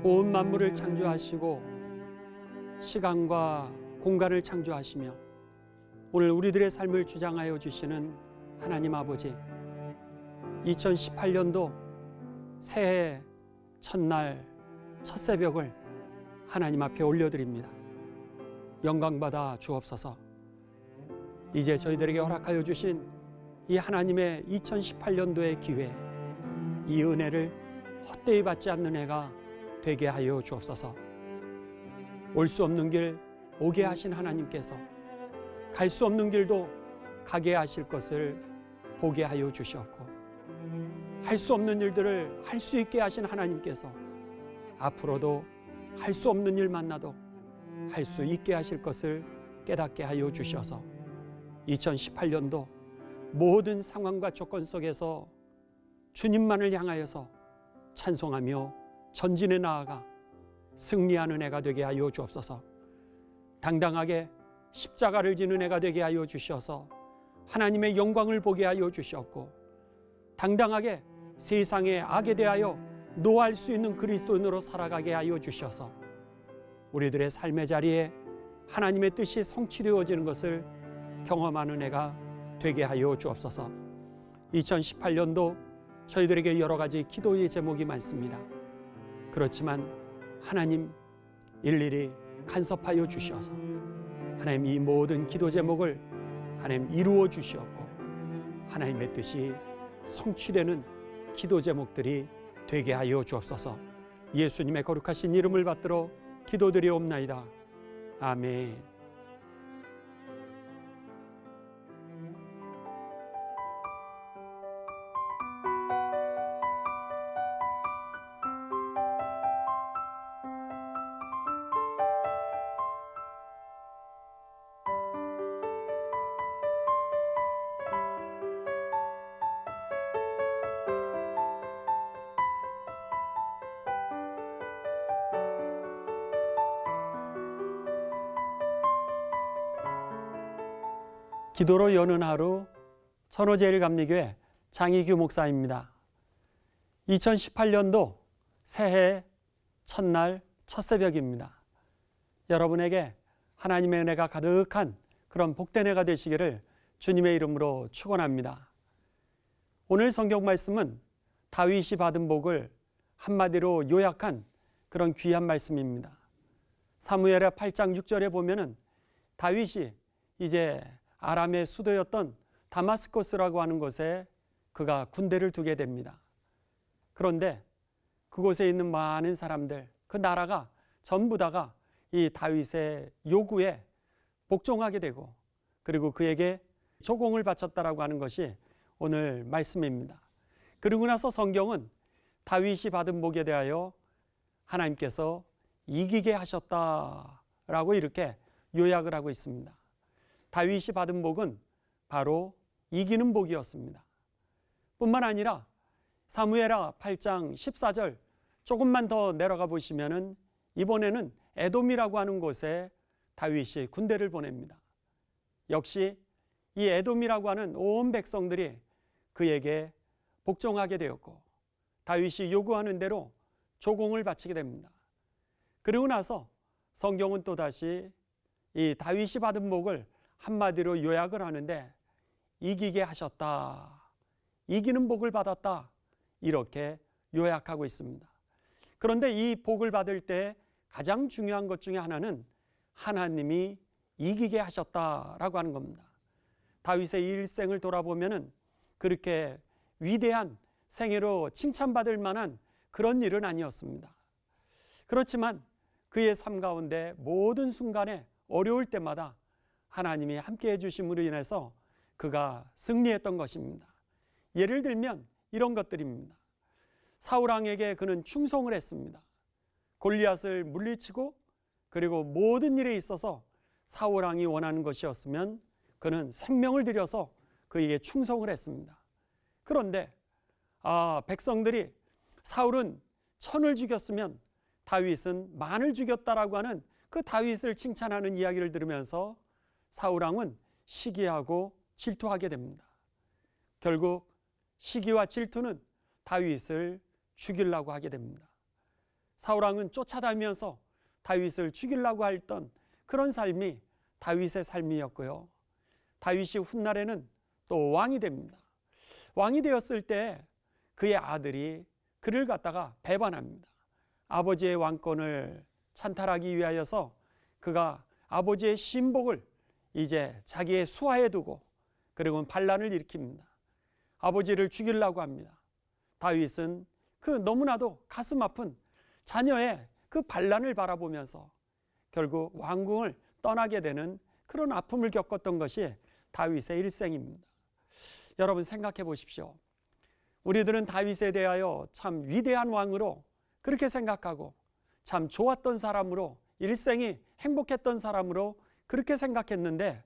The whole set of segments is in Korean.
온 만물을 창조하시고 시간과 공간을 창조하시며 오늘 우리들의 삶을 주장하여 주시는 하나님 아버지, 2018년도 새해 첫날 첫 새벽을 하나님 앞에 올려드립니다. 영광받아 주옵소서. 이제 저희들에게 허락하여 주신 이 하나님의 2018년도의 기회, 이 은혜를 헛되이 받지 않는 해가 되게 하여 주옵소서. 올 수 없는 길 오게 하신 하나님께서 갈 수 없는 길도 가게 하실 것을 보게 하여 주시옵고, 할 수 없는 일들을 할 수 있게 하신 하나님께서 앞으로도 할 수 없는 일 만나도 할 수 있게 하실 것을 깨닫게 하여 주셔서 2018년도 모든 상황과 조건 속에서 주님만을 향하여서 찬송하며 전진해 나아가 승리하는 해가 되게 하여 주옵소서. 당당하게 십자가를 지는 해가 되게 하여 주셔서 하나님의 영광을 보게 하여 주셨고, 당당하게 세상의 악에 대하여 노할 수 있는 그리스도인으로 살아가게 하여 주셔서 우리들의 삶의 자리에 하나님의 뜻이 성취되어지는 것을 경험하는 해가 되게 하여 주옵소서. 2018년도 저희들에게 여러 가지 기도의 제목이 많습니다. 그렇지만 하나님 일일이 간섭하여 주셔서 하나님 이 모든 기도 제목을 하나님 이루어 주시었고, 하나님의 뜻이 성취되는 기도 제목들이 되게 하여 주옵소서. 예수님의 거룩하신 이름을 받들어 기도드리옵나이다. 아멘. 기도로 여는 하루, 천호제일감리교회 장희규 목사입니다. 2018년도 새해 첫날 첫 새벽입니다. 여러분에게 하나님의 은혜가 가득한 그런 복된 해가 되시기를 주님의 이름으로 축원합니다. 오늘 성경 말씀은 다윗이 받은 복을 한마디로 요약한 그런 귀한 말씀입니다. 사무엘하 8장 6절에 보면은 다윗이 이제 아람의 수도였던 다마스커스라고 하는 곳에 그가 군대를 두게 됩니다. 그런데 그곳에 있는 많은 사람들, 그 나라가 전부 다가 이 다윗의 요구에 복종하게 되고, 그리고 그에게 조공을 바쳤다라고 하는 것이 오늘 말씀입니다. 그리고 나서 성경은 다윗이 받은 복에 대하여 하나님께서 이기게 하셨다라고 이렇게 요약을 하고 있습니다. 다윗이 받은 복은 바로 이기는 복이었습니다. 뿐만 아니라 사무엘하 8장 14절 조금만 더 내려가 보시면은 이번에는 에돔이라고 하는 곳에 다윗이 군대를 보냅니다. 역시 이 에돔이라고 하는 온 백성들이 그에게 복종하게 되었고, 다윗이 요구하는 대로 조공을 바치게 됩니다. 그리고 나서 성경은 또다시 이 다윗이 받은 복을 한마디로 요약을 하는데 이기게 하셨다, 이기는 복을 받았다, 이렇게 요약하고 있습니다. 그런데 이 복을 받을 때 가장 중요한 것 중에 하나는 하나님이 이기게 하셨다라고 하는 겁니다. 다윗의 일생을 돌아보면은 그렇게 위대한 생애로 칭찬받을 만한 그런 일은 아니었습니다. 그렇지만 그의 삶 가운데 모든 순간에 어려울 때마다 하나님이 함께해 주심으로 인해서 그가 승리했던 것입니다. 예를 들면 이런 것들입니다. 사울 왕에게 그는 충성을 했습니다. 골리앗을 물리치고, 그리고 모든 일에 있어서 사울 왕이 원하는 것이었으면 그는 생명을 들여서 그에게 충성을 했습니다. 그런데 백성들이 사울은 1000을 죽였으면 다윗은 10,000을 죽였다라고 하는 그 다윗을 칭찬하는 이야기를 들으면서 사울 왕은 시기하고 질투하게 됩니다. 결국 시기와 질투는 다윗을 죽이려고 하게 됩니다. 사울 왕은 쫓아다니면서 다윗을 죽이려고 했던 그런 삶이 다윗의 삶이었고요. 다윗이 훗날에는 또 왕이 됩니다. 왕이 되었을 때 그의 아들이 그를 갖다가 배반합니다. 아버지의 왕권을 찬탈하기 위하여서 그가 아버지의 신복을 이제 자기의 수하에 두고 그리고 반란을 일으킵니다. 아버지를 죽이려고 합니다. 다윗은 그 너무나도 가슴 아픈 자녀의 그 반란을 바라보면서 결국 왕궁을 떠나게 되는 그런 아픔을 겪었던 것이 다윗의 일생입니다. 여러분 생각해 보십시오. 우리들은 다윗에 대하여 참 위대한 왕으로 그렇게 생각하고 참 좋았던 사람으로 일생이 행복했던 사람으로 그렇게 생각했는데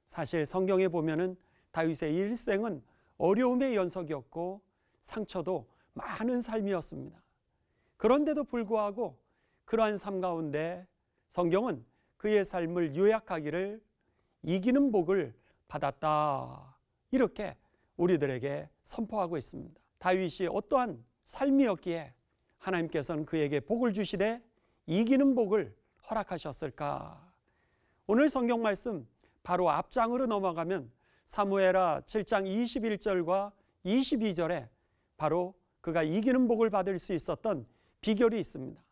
사실 성경에 보면은 다윗의 일생은 어려움의 연속이었고 상처도 많은 삶이었습니다. 그런데도 불구하고 그러한 삶 가운데 성경은 그의 삶을 요약하기를 이기는 복을 받았다 이렇게 우리들에게 선포하고 있습니다. 다윗이 어떠한 삶이었기에 하나님께서는 그에게 복을 주시되 이기는 복을 허락하셨을까? 오늘 성경 말씀 바로 앞장으로 넘어가면 사무엘하 7장 21절과 22절에 바로 그가 이기는 복을 받을 수 있었던 비결이 있습니다.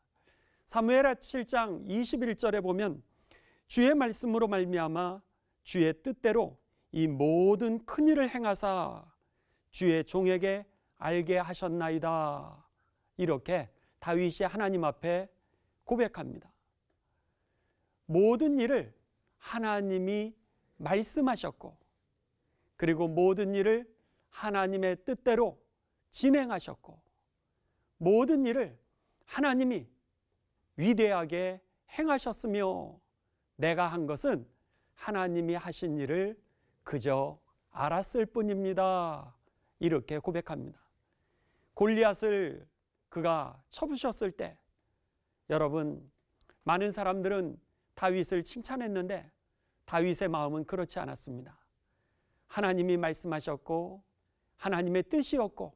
사무엘하 7장 21절에 보면 주의 말씀으로 말미암아 주의 뜻대로 이 모든 큰 일을 행하사 주의 종에게 알게 하셨나이다. 이렇게 다윗이 하나님 앞에 고백합니다. 모든 일을 하나님이 말씀하셨고 그리고 모든 일을 하나님의 뜻대로 진행하셨고 모든 일을 하나님이 위대하게 행하셨으며 내가 한 것은 하나님이 하신 일을 그저 알았을 뿐입니다. 이렇게 고백합니다. 골리앗을 그가 쳐부셨을 때 여러분 많은 사람들은 다윗을 칭찬했는데 다윗의 마음은 그렇지 않았습니다. 하나님이 말씀하셨고 하나님의 뜻이었고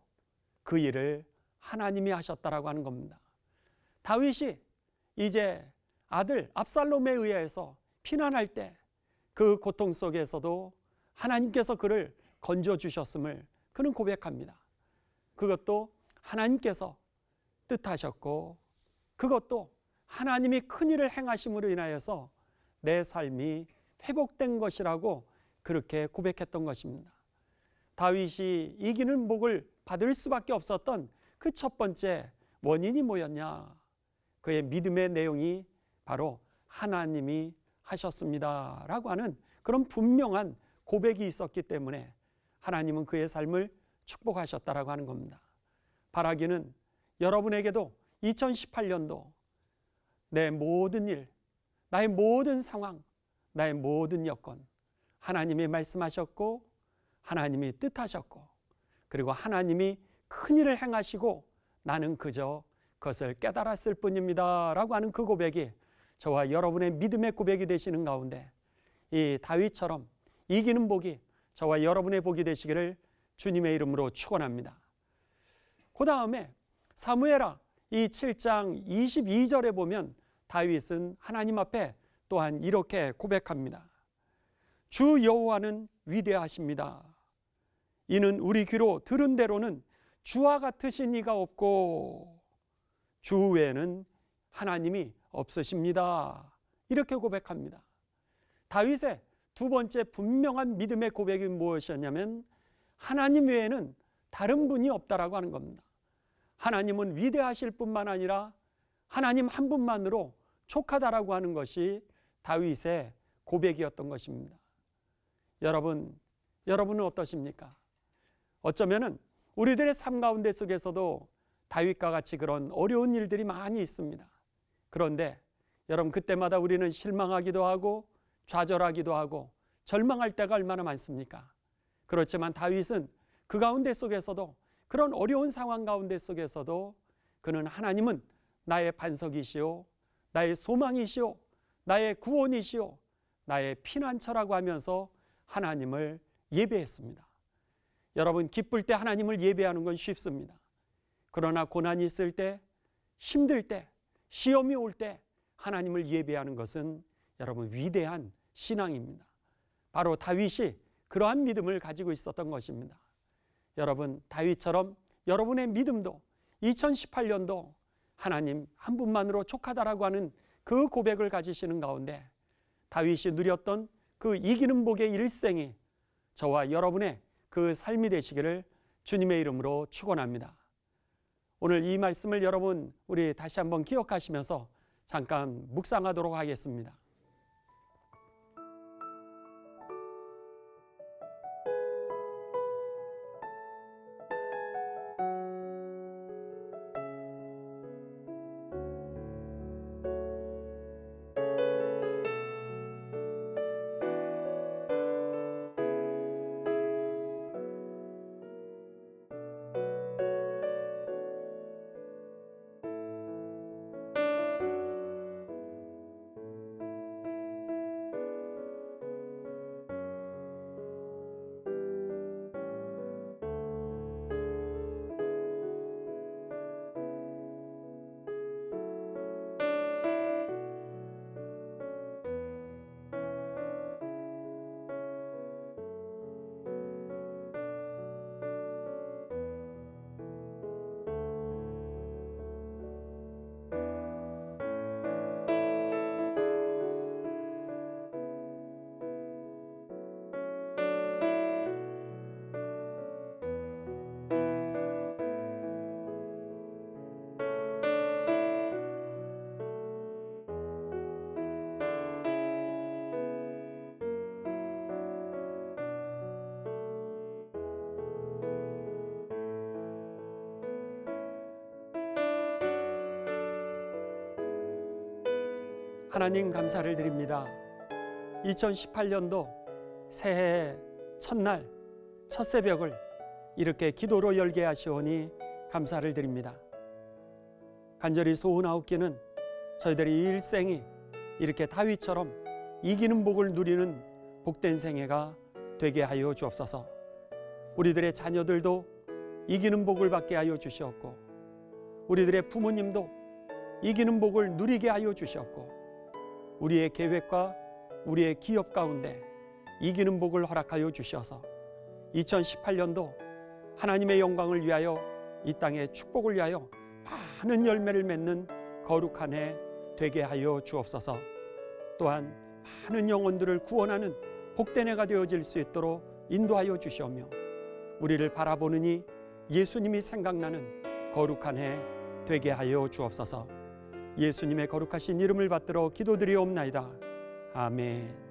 그 일을 하나님이 하셨다라고 하는 겁니다. 다윗이 이제 아들 압살롬에 의해서 피난할 때 그 고통 속에서도 하나님께서 그를 건져주셨음을 그는 고백합니다. 그것도 하나님께서 뜻하셨고 그것도 하나님이 큰 일을 행하심으로 인하여서 내 삶이 회복된 것이라고 그렇게 고백했던 것입니다. 다윗이 이기는 복을 받을 수밖에 없었던 그 첫 번째 원인이 뭐였냐? 그의 믿음의 내용이 바로 하나님이 하셨습니다 라고 하는 그런 분명한 고백이 있었기 때문에 하나님은 그의 삶을 축복하셨다라고 하는 겁니다. 바라기는 여러분에게도 2018년도 내 모든 일, 나의 모든 상황, 나의 모든 여건 하나님이 말씀하셨고 하나님이 뜻하셨고 그리고 하나님이 큰 일을 행하시고 나는 그저 그것을 깨달았을 뿐입니다 라고 하는 그 고백이 저와 여러분의 믿음의 고백이 되시는 가운데 이 다윗처럼 이기는 복이 저와 여러분의 복이 되시기를 주님의 이름으로 축원합니다. 그 다음에 사무엘하 이 7장 22절에 보면 다윗은 하나님 앞에 또한 이렇게 고백합니다. 주 여호와는 위대하십니다. 이는 우리 귀로 들은 대로는 주와 같으신 이가 없고 주 외에는 하나님이 없으십니다. 이렇게 고백합니다. 다윗의 두 번째 분명한 믿음의 고백이 무엇이었냐면 하나님 외에는 다른 분이 없다라고 하는 겁니다. 하나님은 위대하실 뿐만 아니라 하나님 한 분만으로 족하다라고 하는 것이 다윗의 고백이었던 것입니다. 여러분은 어떠십니까? 어쩌면은 우리들의 삶 가운데 속에서도 다윗과 같이 그런 어려운 일들이 많이 있습니다. 그런데 여러분 그때마다 우리는 실망하기도 하고 좌절하기도 하고 절망할 때가 얼마나 많습니까? 그렇지만 다윗은 그 가운데 속에서도 그런 어려운 상황 가운데 속에서도 그는 하나님은 나의 반석이시오 나의 소망이시오 나의 구원이시오 나의 피난처라고 하면서 하나님을 예배했습니다. 여러분 기쁠 때 하나님을 예배하는 건 쉽습니다. 그러나 고난이 있을 때 힘들 때 시험이 올 때 하나님을 예배하는 것은 여러분 위대한 신앙입니다. 바로 다윗이 그러한 믿음을 가지고 있었던 것입니다. 여러분, 다윗처럼 여러분의 믿음도 2018년도 하나님 한 분만으로 족하다라고 하는 그 고백을 가지시는 가운데 다윗이 누렸던 그 이기는 복의 일생이 저와 여러분의 그 삶이 되시기를 주님의 이름으로 축원합니다. 오늘 이 말씀을 여러분 우리 다시 한번 기억하시면서 잠깐 묵상하도록 하겠습니다. 하나님 감사를 드립니다. 2018년도 새해 첫날 첫 새벽을 이렇게 기도로 열게 하시오니 감사를 드립니다. 간절히 소원하옵기는 저희들의 일생이 이렇게 다윗처럼 이기는 복을 누리는 복된 생애가 되게 하여 주옵소서. 우리들의 자녀들도 이기는 복을 받게 하여 주시옵고 우리들의 부모님도 이기는 복을 누리게 하여 주시옵고 우리의 계획과 우리의 기업 가운데 이기는 복을 허락하여 주셔서 2018년도 하나님의 영광을 위하여 이 땅의 축복을 위하여 많은 열매를 맺는 거룩한 해 되게 하여 주옵소서. 또한 많은 영혼들을 구원하는 복된 해가 되어질 수 있도록 인도하여 주시오며 우리를 바라보느니 예수님이 생각나는 거룩한 해 되게 하여 주옵소서. 예수님의 거룩하신 이름을 받들어 기도드리옵나이다. 아멘.